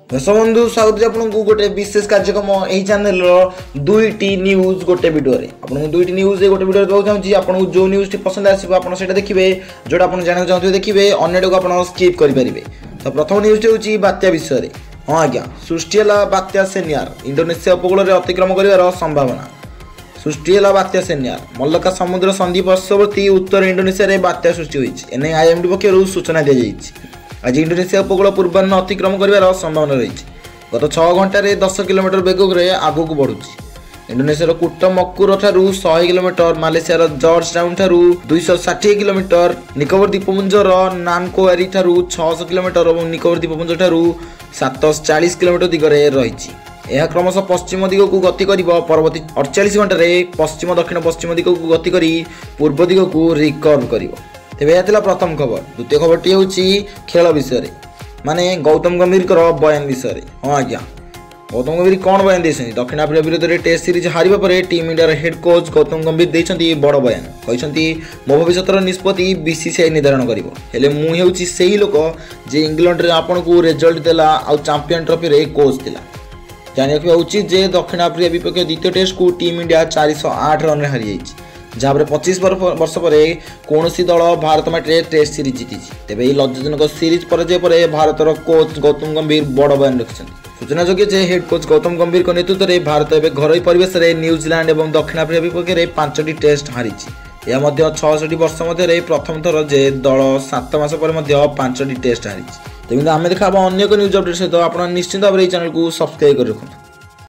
दर्शक बंधु स्वागत आपको गोटे विशेष कार्यक्रम यही चैनल दुईटी न्यूज गोटे वीडियो आपको दुईटी न्यूज गोटे वीडियो देवाक चाहिए। आपको जो न्यूज पसंद आसो आप देखिए, जोटा आप जानना चाहते देखिए, अन्यटा को आप स्किप करेंगे। तो प्रथम न्यूज हूँ बात्या विषय। हाँ आज्ञा, सृष्टि है बात्या सेन्यार इंडोनेशिया उपकूल में अतिक्रम कर संभावना। सृष्टि है बात्या सेन्यार मल्लका समुद्र संधि पार्श्ववर्ती उत्तर इंडोनेशिया में बात्या सृष्टि होने आईएमडी पक्षर सूचना दी जाएगी। आज इंडोनेशिया उपकूल पूर्वाह्न अतिक्रम कर संभावना रही। गत 6 घंटे 10 किलोमीटर बेग आगू बढ़ुची। इंडोनेशिया कुटमक्कुर ठारू 100 किलोमीटर, मालेशिया जॉर्ज टाउन ठारू 260 किलोमीटर, निकोबर द्वीपपुंजर नानकोआरी ठारू 600 किलोमीटर और निकोबर द्वीपपुंज ठारू 740 किलोमीटर दिगरे रही। यह क्रमशः पश्चिम दिग को गति कर परवर्ती 48 घंटे पश्चिम दक्षिण पश्चिम दिग को गति कर पूर्व दिग को रिकर्व कर। तेज यह प्रथम खबर। द्वितीय खबरटी हूँ खेल विषय माने गौतम गंभीर बयान विषय। हाँ आज्ञा, गौतम गंभीर कौन बयान देते? दक्षिण आफ्रिका विरोध में टेस्ट सीरीज हारिबा परे team India head coach Gautam गंभीर देते बड़ बयान। कहते मो भविष्य निष्पत्ति बीसीसीआई निर्धारण कर मुझे से लोक जे इंग्लैंड रे आपन को रिजल्ट देला आ चैंपियन ट्रॉफी रे कोच थिला। जानि रखिबा उचित जे दक्षिण आफ्रिका विपक्ष द्वितीय टेस्ट को टीम इंडिया 408 रन हारि जाइछि, जहाँ 25 वर्ष पर कौन दल भारत माटे टेस्ट सीरीज जीति। तेज यह लज्जाजनक सीरीज पराजय पर भारतर कोच गौतम गंभीर बड़ बयान रखिंट। सूचनाजोग्य जे हेड कोच गौतम गंभीर नेतृत्व में भारत एवं घर परिवेश में न्यूजीलैंड और दक्षिण आफ्रिका विपक्ष 5टी टेस्ट हारी। यह 66 वर्ष मध्य प्रथम थर जे दल 7 मास पर 5टी टेस्ट हारी। तेज आम देखा अन्य न्यूज अपडेट सहित आप निश्चित भाव में चैनल को सब्सक्राइब कर रखुँ।